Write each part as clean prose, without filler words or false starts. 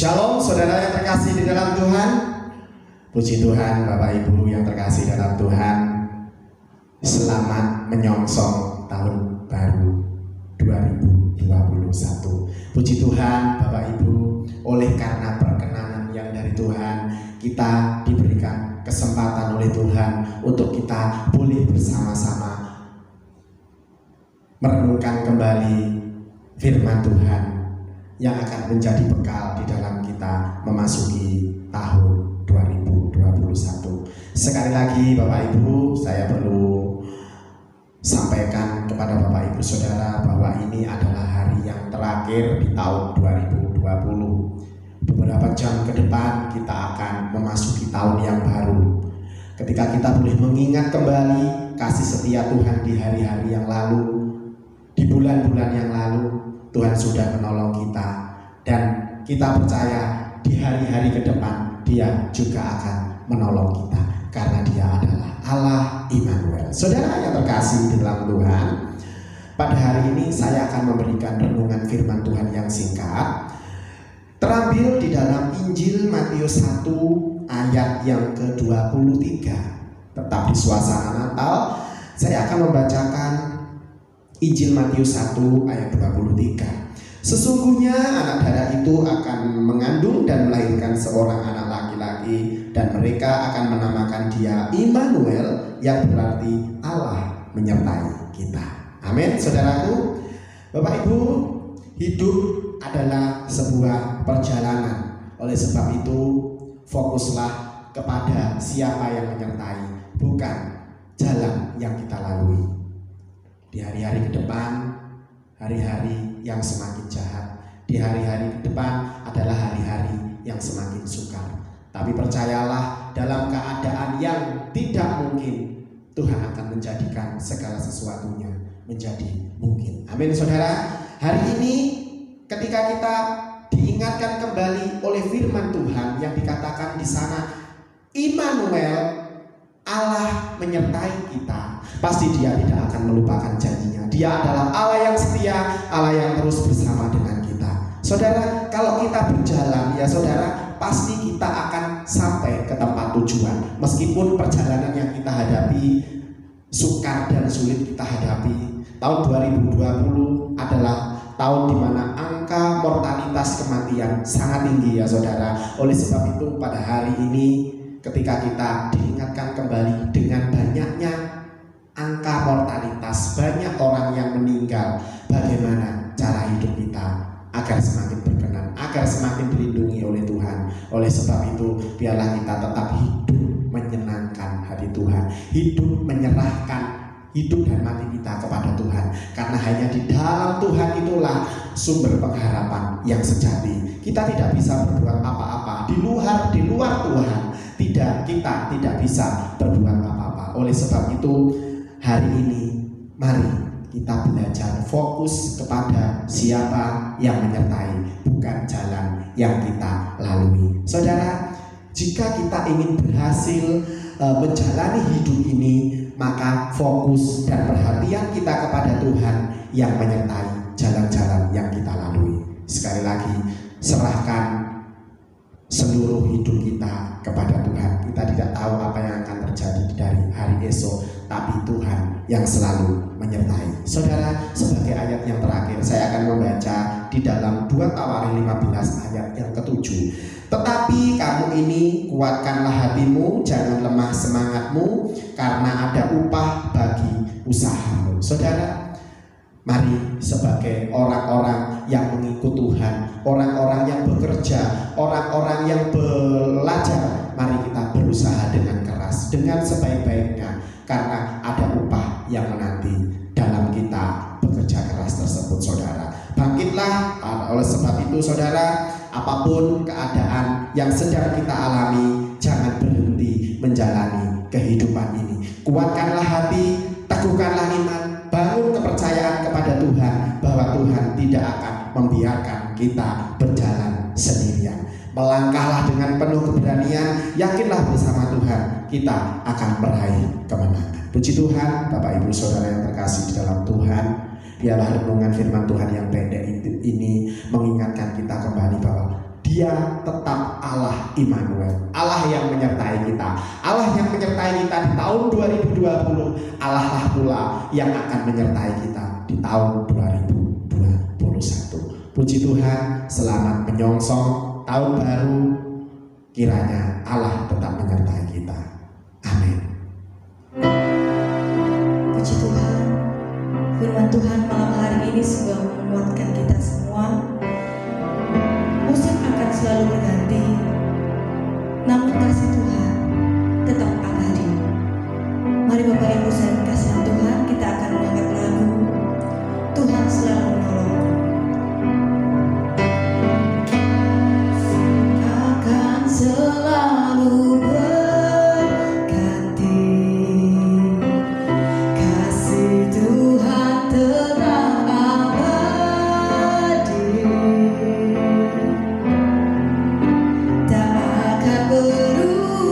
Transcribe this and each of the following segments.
Shalom saudara yang terkasih di dalam Tuhan. Puji Tuhan Bapak Ibu yang terkasih dalam Tuhan. Selamat menyongsong tahun baru 2021. Puji Tuhan Bapak Ibu, oleh karena perkenanan yang dari Tuhan, kita diberikan kesempatan oleh Tuhan untuk kita boleh bersama-sama merenungkan kembali firman Tuhan yang akan menjadi bekal di dalam kita memasuki tahun 2021. Sekali lagi Bapak Ibu, saya perlu sampaikan kepada Bapak Ibu Saudara bahwa ini adalah hari yang terakhir di tahun 2020. Beberapa jam ke depan kita akan memasuki tahun yang baru. Ketika kita boleh mengingat kembali kasih setia Tuhan di hari-hari yang lalu, di bulan-bulan yang lalu, Tuhan sudah menolong kita, dan kita percaya di hari-hari ke depan Dia juga akan menolong kita karena Dia adalah Allah Immanuel. Saudara yang terkasih di dalam Tuhan, pada hari ini saya akan memberikan renungan firman Tuhan yang singkat, terambil di dalam Injil Matius 1 ayat yang ke-23. Tetap di suasana Natal, saya akan membacakan Injil Matius 1 ayat 23. Sesungguhnya anak darah itu akan mengandung dan melahirkan seorang anak laki-laki, dan mereka akan menamakan dia Immanuel, yang berarti Allah menyertai kita. Amin, saudaraku. Bapak Ibu, hidup adalah sebuah perjalanan. Oleh sebab itu, fokuslah kepada siapa yang menyertai, bukan jalan yang kita lalui. Di hari-hari ke depan, hari-hari yang semakin jahat. Di hari-hari ke depan adalah hari-hari yang semakin sukar. Tapi percayalah, dalam keadaan yang tidak mungkin, Tuhan akan menjadikan segala sesuatunya menjadi mungkin. Amin, saudara. Hari ini ketika kita diingatkan kembali oleh firman Tuhan yang dikatakan di sana, Immanuel, Allah menyertai kita, pasti Dia tidak akan melupakan janjinya. Dia adalah Allah yang setia, Allah yang terus bersama dengan kita. Saudara, kalau kita berjalan, ya saudara, pasti kita akan sampai ke tempat tujuan. Meskipun perjalanan yang kita hadapi sukar dan sulit kita hadapi. Tahun 2020 adalah tahun di mana angka mortalitas kematian sangat tinggi, ya saudara. Oleh sebab itu pada hari ini, ketika kita diingatkan kembali dengan banyaknya angka mortalitas, banyak orang yang meninggal, bagaimana cara hidup kita agar semakin berkenan, agar semakin dilindungi oleh Tuhan. Oleh sebab itu, biarlah kita tetap hidup menyenangkan hati Tuhan, hidup menyerahkan hidup dan mati kita kepada Tuhan, karena hanya di dalam Tuhan itulah sumber pengharapan yang sejati. Kita tidak bisa berbuat apa-apa di luar Tuhan. Kita tidak bisa berbuat apa-apa. Oleh sebab itu, hari ini mari kita belajar fokus kepada siapa yang menyertai, bukan jalan yang kita lalui. Saudara, jika kita ingin berhasil menjalani hidup ini, maka fokus dan perhatian kita kepada Tuhan yang menyertai jalan-jalan yang kita lalui. Sekali lagi, serahkan seluruh hidup kita kepada Tuhan. Kita tidak tahu apa yang akan terjadi dari hari esok, tapi Tuhan yang selalu menyertai. Saudara, sebagai ayat yang terakhir, saya akan membaca di dalam 2 Tawarik 15 ayat yang ke-7. Tetapi kamu ini, kuatkanlah hatimu, jangan lemah semangatmu, karena ada upah bagi usahamu. Saudara, mari sebagai orang-orang yang mengikut Tuhan, orang-orang yang bekerja, orang-orang yang belajar, mari kita berusaha dengan keras, dengan sebaik-baiknya, karena ada upah yang menanti dalam kita bekerja keras tersebut, saudara. Bangkitlah. Oleh sebab itu, saudara, apapun keadaan yang sedang kita alami, jangan berhenti menjalani kehidupan ini. Kuatkanlah hati, teguhkanlah iman, bangun kepercayaan kepada Tuhan bahwa Tuhan tidak akan membiarkan kita berjalan sendirian. Melangkahlah dengan penuh keberanian, yakinlah bersama Tuhan kita akan meraih kemenangan. Puji Tuhan, Bapak Ibu Saudara yang terkasih di dalam Tuhan, biarlah renungan firman Tuhan yang pendek ini mengingatkan kita kembali bahwa di Dia tetap Allah Immanuel, Allah yang menyertai kita, Allah yang menyertai kita di tahun 2020, Allah lah pula yang akan menyertai kita di tahun 2021. Puji Tuhan, selamat menyongsong tahun baru. Kiranya Allah tetap menyertai kita. Amin. Puji Tuhan, firman Tuhan malam hari ini sudah menguatkan kita semua. Musim akan selalu berganti, namun kasih Tuhan tetap abadi. Mari Bapak Ibu saya kasih Tuhan, kita akan mengangkat lagu Tuhan Selalu Menolongku. Akan selalu berganti, kasih Tuhan tetap abadi, tak akan berubah.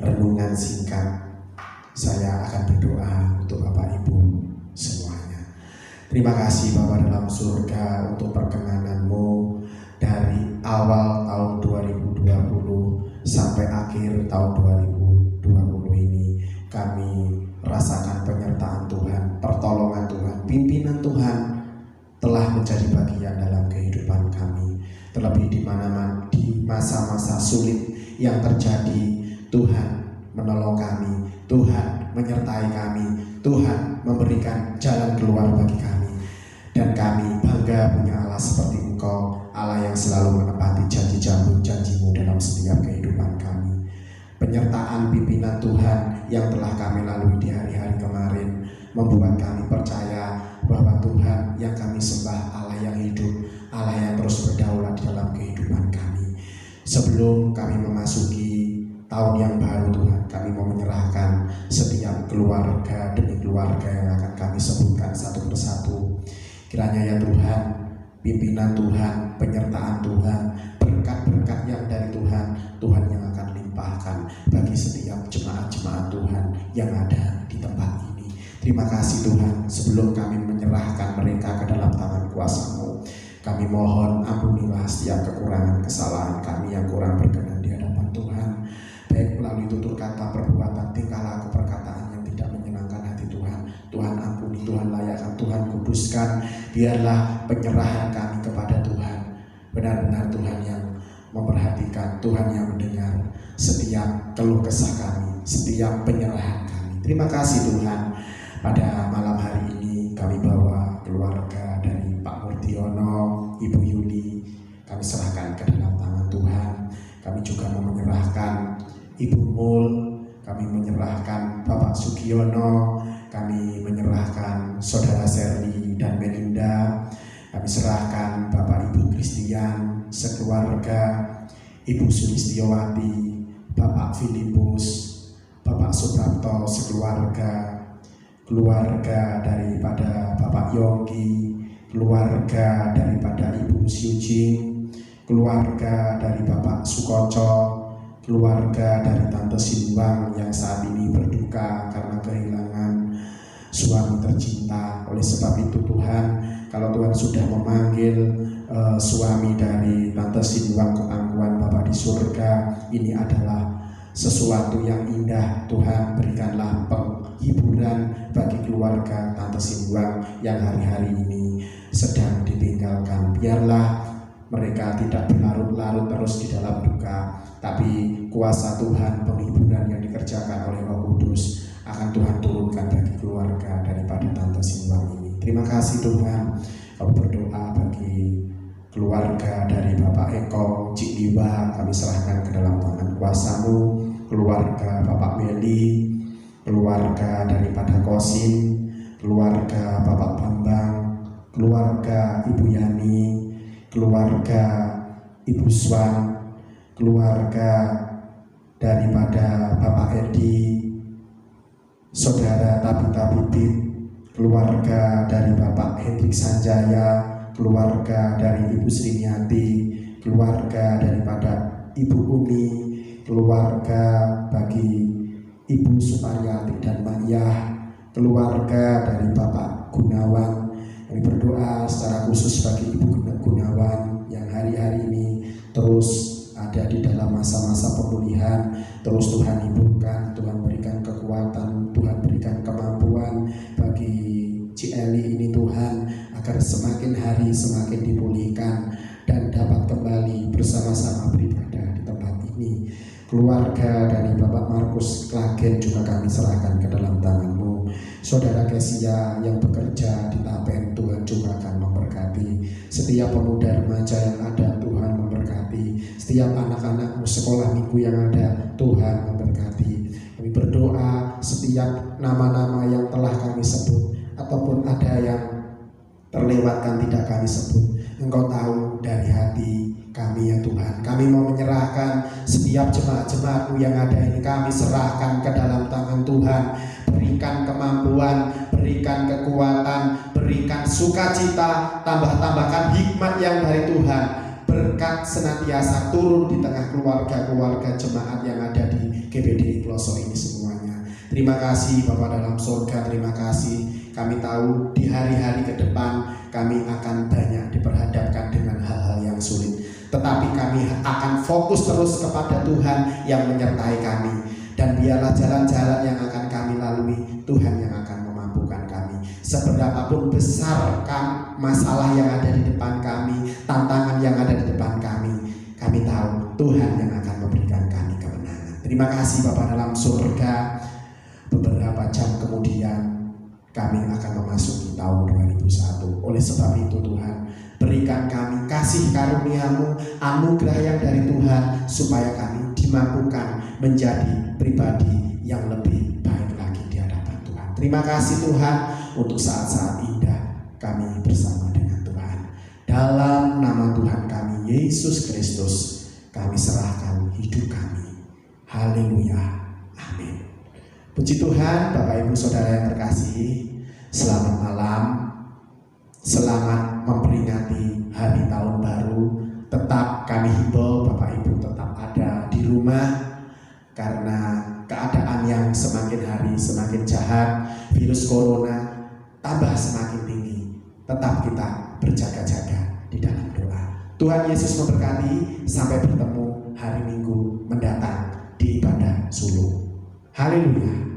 renungan singkat, saya akan berdoa untuk Bapak Ibu semuanya. Terima kasih Bapa dalam surga untuk perkenananmu dari awal tahun 2020 sampai akhir tahun 2020 ini. Kami rasakan penyertaan Tuhan, pertolongan Tuhan, pimpinan Tuhan telah menjadi bagian dalam kehidupan kami. Terlebih di mana-mana di masa-masa sulit yang terjadi, Tuhan menolong kami, Tuhan menyertai kami, Tuhan memberikan jalan keluar bagi kami. Dan kami bangga punya Allah seperti Engkau, Allah yang selalu menepati janji-janji-janji-Mu dalam setiap kehidupan kami. Penyertaan pimpinan Tuhan yang telah kami lalui di hari-hari kemarin membuat kami percaya bahwa Tuhan yang kami sembah Allah yang hidup, Allah yang terus berdaulat dalam kehidupan kami. Sebelum kami memasuki tahun yang baru Tuhan, kami mau menyerahkan setiap keluarga demi keluarga yang akan kami sebutkan satu persatu. Kiranya ya Tuhan, pimpinan Tuhan, penyertaan Tuhan, berkat-berkat yang dari Tuhan, Tuhan yang akan limpahkan bagi setiap jemaat-jemaat Tuhan yang ada di tempat ini. Terima kasih Tuhan, sebelum kami menyerahkan mereka ke dalam tangan kuasa-Mu, kami mohon ampunilah setiap kekurangan kesalahan kami yang kurang berkenan di hadapan Tuhan, baik melalui tutur kata, perbuatan, tingkah laku, perkataan yang tidak menyenangkan hati Tuhan. Tuhan ampuni, Tuhan layakkan, Tuhan kuduskan. Biarlah penyerahan kami kepada Tuhan benar-benar Tuhan yang memperhatikan, Tuhan yang mendengar setiap keluh kesah kami, setiap penyerahan kami. Terima kasih Tuhan. Pada malam hari ini kami bawa keluarga dari Pak Murtiono, Ibu Yuli, kami serahkan ke dalam tangan Tuhan. Kami juga mau menyerahkan Ibu Mul, kami menyerahkan Bapak Sugiono, kami menyerahkan Saudara Serli dan Melinda, kami serahkan Bapak Ibu Christian sekeluarga, Ibu Sulistiowati, Bapak Filipus, Bapak Suprapto sekeluarga, keluarga daripada Bapak Yonggi, keluarga daripada Ibu Siujing, keluarga dari Bapak Sukoco, keluarga dari Tante Simbang yang saat ini berduka karena kehilangan suami tercinta. Oleh sebab itu Tuhan, kalau Tuhan sudah memanggil suami dari Tante Simbang ke pangkuan Bapa di surga, ini adalah sesuatu yang indah. Tuhan, berikanlah penghiburan bagi keluarga Tante Simbang yang hari-hari ini sedang ditinggalkan. Biarlah mereka tidak berlarut-larut terus di dalam duka, tapi kuasa Tuhan, penghiburan yang dikerjakan oleh Roh Kudus akan Tuhan turunkan bagi keluarga daripada Tante Simbang ini. Terima kasih Tuhan. Kami berdoa bagi keluarga dari Bapak Eko, Cik Liwa, kami serahkan ke dalam tangan kuasa-Mu. Keluarga Bapak Meli, keluarga daripada Kosin, keluarga Bapak Bambang, keluarga Ibu Yani, keluarga Ibu Swan, keluarga daripada Bapak Edi, Saudara Tabita Bibit, keluarga dari Bapak Hendrik Sanjaya, keluarga dari Ibu Sriniati, keluarga daripada Ibu Umi, keluarga bagi Ibu Suparyati dan Mayah, keluarga dari Bapak Gunawan. Kami berdoa secara khusus bagi Ibu Gunawan yang hari-hari ini terus ada di dalam masa-masa pemulihan. Terus Tuhan hidupkan, Tuhan berikan kekuatan, Tuhan berikan kemampuan bagi Cik Eli ini Tuhan, agar semakin hari semakin dipulihkan dan dapat kembali bersama-sama beribadah di tempat ini. Keluarga dari Bapak Markus Klagen juga kami serahkan ke dalam tangan-Mu. Saudara Kesia yang bekerja di Tapen, Tuhan juga akan memberkati. Setiap pemuda remaja yang ada, Tuhan memberkati. Setiap anak-anak sekolah minggu yang ada, Tuhan memberkati. Kami berdoa setiap nama-nama yang telah kami sebut ataupun ada yang terlewatkan tidak kami sebut, Engkau tahu dari hati kami ya Tuhan. Kami mau menyerahkan setiap jemaat-jemaat-Mu yang ada ini, kami serahkan ke dalam tangan Tuhan. Berikan kemampuan, berikan kekuatan, berikan sukacita, tambahkan hikmat yang dari Tuhan. berkat senantiasa turun di tengah keluarga-keluarga jemaat yang ada di GBDI Pelosok ini semuanya. Terima kasih Bapa dalam surga, terima kasih. Kami tahu di hari-hari ke depan kami akan banyak diperhadapkan dengan hal-hal yang sulit. Tetapi kami akan fokus terus kepada Tuhan yang menyertai kami. Dan biarlah jalan-jalan yang akan kami lalui, Tuhan yang akan memampukan kami. Seberapapun besar masalah yang ada di depan kami, tantangan yang ada di depan kami tahu Tuhan yang akan memberikan kami kemenangan. Terima kasih Bapa dalam surga. Beberapa jam kemudian kami akan memasuki tahun 2001. Oleh sebab itu Tuhan, berikan kami kasih karunia-Mu, anugerah yang dari Tuhan, supaya kami dimampukan menjadi pribadi yang lebih baik lagi di hadapan Tuhan. Terima kasih Tuhan untuk saat-saat indah kami bersama dengan Tuhan. Dalam nama Tuhan kami Yesus Kristus, kami serahkan hidup kami. Haleluya. Amin. Puji Tuhan, Bapak Ibu Saudara yang terkasih, selamat malam. Selamat memperingati hari tahun baru. Tetap kami himbau Bapak Ibu tetap ada di rumah, karena keadaan yang semakin hari semakin jahat, virus corona tambah semakin tinggi. Tetap kita berjaga-jaga di dalam doa. Tuhan Yesus memberkati. Sampai bertemu hari Minggu mendatang di ibadah suluk. Haleluya.